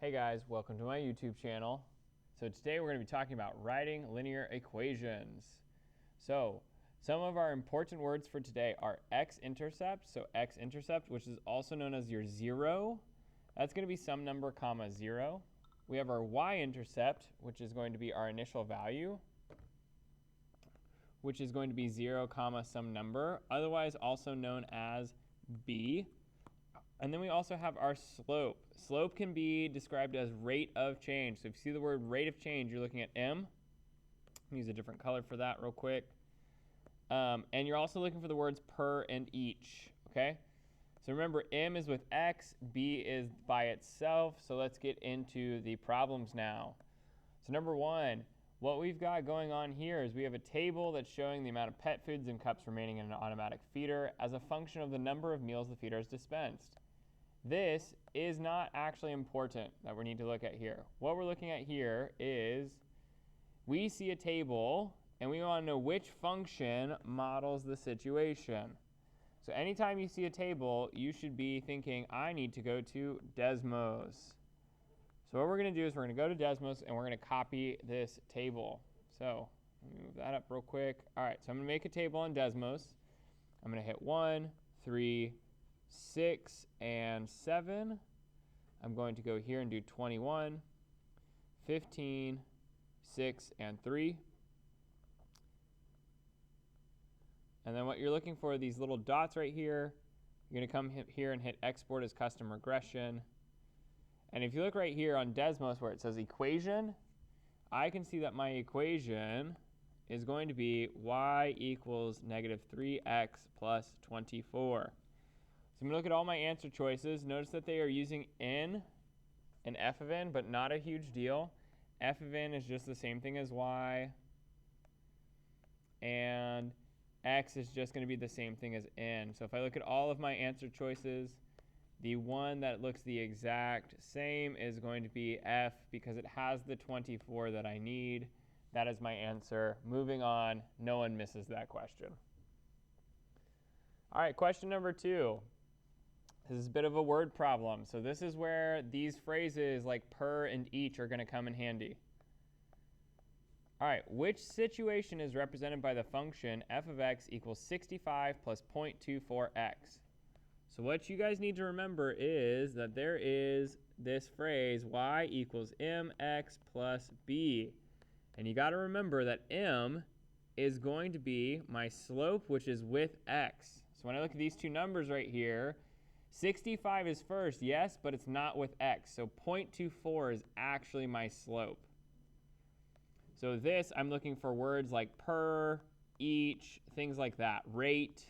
Hey guys, welcome to my YouTube channel. So today we're going to be talking about writing linear equations. So some of our important words for today are x-intercept. So x-intercept, which is also known as your zero, that's going to be some number comma 0. We have our y-intercept, which is going to be our initial value, which is going to be 0 comma some number, otherwise also known as b. And then we also have our slope. Slope can be described as rate of change. So if you see the word rate of change, you're looking at m. Let me use a different color for that real quick. And you're also looking for the words per and each, okay? So remember, m is with x, b is by itself. So let's get into the problems now. So number one, what we've got going on here is we have a table that's showing the amount of pet foods and cups remaining in an automatic feeder as a function of the number of meals the feeder has dispensed. This is not actually important that we need to look at here. What we're looking at here is we see a table and we want to know which function models the situation. So anytime you see a table, you should be thinking, I need to go to Desmos. So what we're going to do is we're going to go to Desmos and we're going to copy this table. So let me move that up real quick. All right, so I'm going to make a table on Desmos. I'm going to hit 1, 3, 6, and 7. I'm going to go here and do 21, 15, 6, and 3. And then what you're looking for are these little dots right here. You're going to come here and hit export as custom regression. And if you look right here on Desmos where it says equation, I can see that my equation is going to be y equals negative 3x plus 24. So I'm going to look at all my answer choices. Notice that they are using n and f of n, but not a huge deal. F of n is just the same thing as y. And x is just going to be the same thing as n. So if I look at all of my answer choices, the one that looks the exact same is going to be f because it has the 24 that I need. That is my answer. Moving on, no one misses that question. All right, question number 2. This is a bit of a word problem. So this is where these phrases like per and each are going to come in handy. All right, which situation is represented by the function f of x equals 65 plus 0.24x? So what you guys need to remember is that there is this phrase y equals mx plus b. And you got to remember that m is going to be my slope, which is with x. So when I look at these two numbers right here, 65 is first, yes, but it's not with x. So 0.24 is actually my slope. So this, I'm looking for words like per, each, things like that, rate.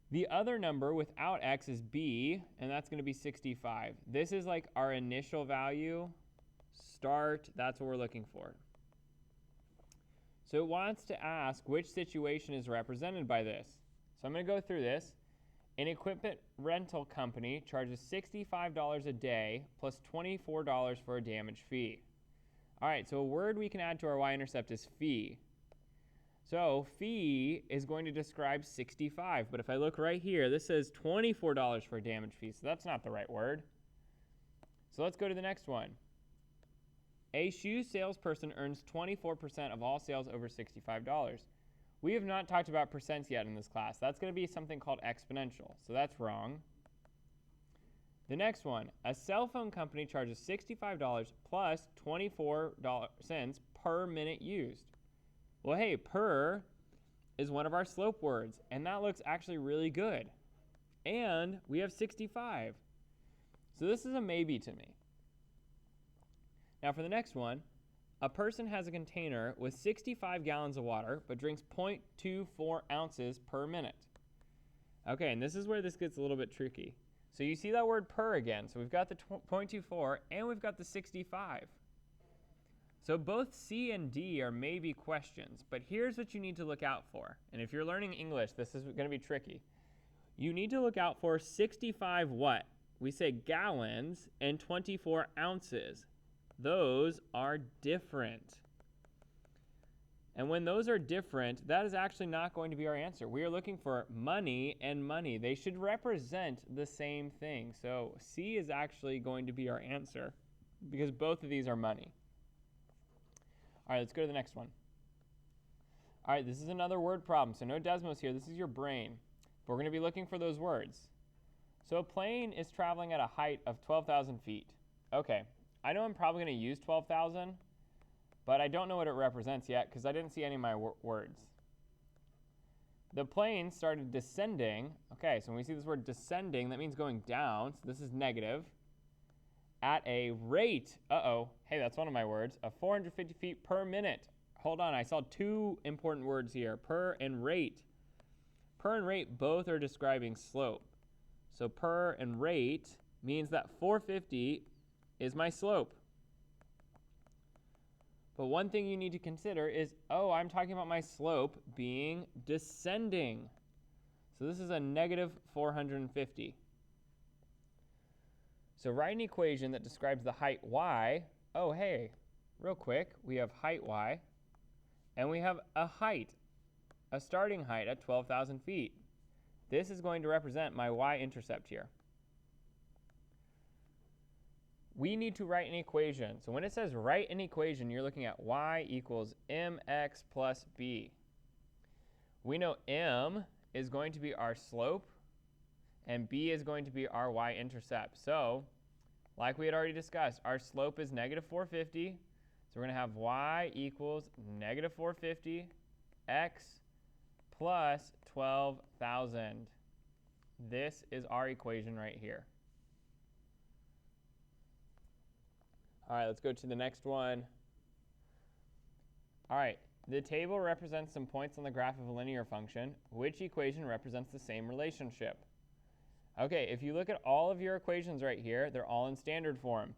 The other number without x is b, and that's going to be 65. This is like our initial value, start, that's what we're looking for. So it wants to ask which situation is represented by this. So I'm going to go through this. An equipment rental company charges $65 a day plus $24 for a damage fee. All right, so a word we can add to our y-intercept is fee. So fee is going to describe 65, but if I look right here, this says $24 for a damage fee, so that's not the right word. So let's go to the next one. A shoe salesperson earns 24% of all sales over $65. We have not talked about percents yet in this class. That's going to be something called exponential, so that's wrong. The next one, a cell phone company charges $65 plus 24 cents per minute used. Well, hey, per is one of our slope words, and that looks actually really good. And we have 65. So this is a maybe to me. Now for the next one, a person has a container with 65 gallons of water, but drinks 0.24 ounces per minute. Okay, and this is where this gets a little bit tricky. So you see that word per again. So we've got the 0.24 and we've got the 65. So both C and D are maybe questions, but here's what you need to look out for. And if you're learning English, this is going to be tricky. You need to look out for 65 what? We say gallons and 24 ounces. Those are different. And when those are different, that is actually not going to be our answer. We are looking for money and money. They should represent the same thing. So C is actually going to be our answer because both of these are money. All right, let's go to the next one. All right, this is another word problem. So no Desmos here. This is your brain. But we're going to be looking for those words. So a plane is traveling at a height of 12,000 feet. Okay, I know I'm probably going to use 12,000. But I don't know what it represents yet because I didn't see any of my words. The plane started descending. Okay, so when we see this word descending, that means going down. So this is negative. At a rate, hey, that's one of my words, of 450 feet per minute. Hold on, I saw two important words here, per and rate. Per and rate both are describing slope. So per and rate means that 450 is my slope. But one thing you need to consider is, I'm talking about my slope being descending. So this is a negative 450. So write an equation that describes the height y. Oh, hey, real quick, we have height y, and we have a height, a starting height at 12,000 feet. This is going to represent my y-intercept here. We need to write an equation. So when it says write an equation, you're looking at y equals mx plus b. We know m is going to be our slope, and b is going to be our y-intercept. So, like we had already discussed, our slope is negative 450. So we're going to have y equals negative 450 x plus 12,000. This is our equation right here. All right, let's go to the next one. All right, the table represents some points on the graph of a linear function. Which equation represents the same relationship? Okay, if you look at all of your equations right here, they're all in standard form.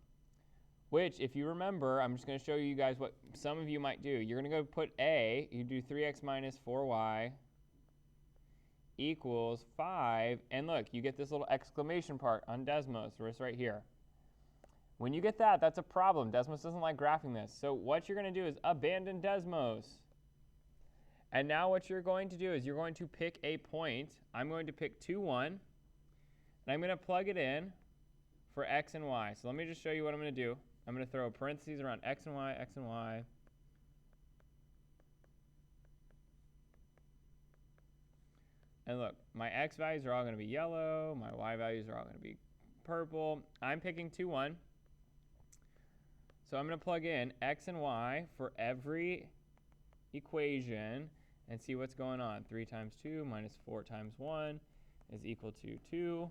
Which, if you remember, I'm just going to show you guys what some of you might do. You're going to go put A, you do 3x minus 4y equals 5. And look, you get this little exclamation part on Desmos, so it's right here. When you get that, that's a problem. Desmos doesn't like graphing this. So what you're going to do is abandon Desmos. And now what you're going to do is you're going to pick a point. I'm going to pick 2, 1. And I'm going to plug it in for x and y. So let me just show you what I'm going to do. I'm going to throw parentheses around x and y, x and y. And look, my x values are all going to be yellow. My y values are all going to be purple. I'm picking 2, 1. So I'm going to plug in x and y for every equation and see what's going on. 3 times 2 minus 4 times 1 is equal to 2.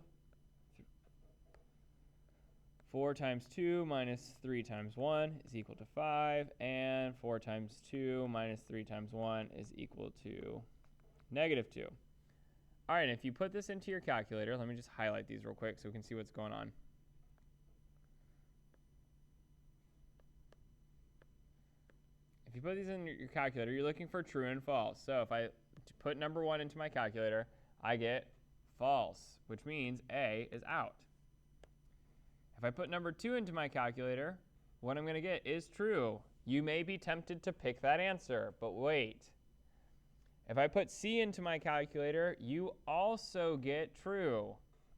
4 times 2 minus 3 times 1 is equal to 5. And 4 times 2 minus 3 times 1 is equal to negative 2. All right, and if you put this into your calculator, let me just highlight these real quick so we can see what's going on. If you put these in your calculator, you're looking for true and false. So if I put number 1 into my calculator, I get false, which means A is out. If I put number 2 into my calculator, what I'm going to get is true. You may be tempted to pick that answer, but wait. If I put C into my calculator, you also get true.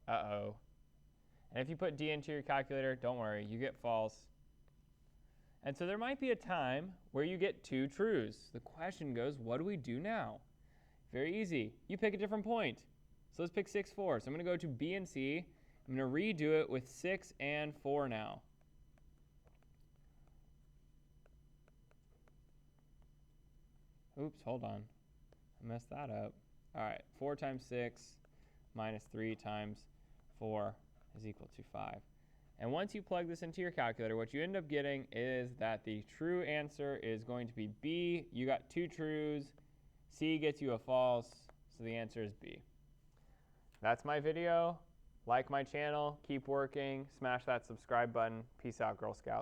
Uh-oh. And if you put D into your calculator, don't worry, you get false. And so there might be a time where you get 2 trues. The question goes, what do we do now? Very easy. You pick a different point. So let's pick 6, 4. So I'm going to go to B and C. I'm going to redo it with 6 and 4 now. Oops, hold on. I messed that up. All right, 4 times 6 minus 3 times 4 is equal to 5. And once you plug this into your calculator, what you end up getting is that the true answer is going to be B. You got 2 trues. C gets you a false, so the answer is B. That's my video. Like my channel, keep working, smash that subscribe button. Peace out, Girl Scouts.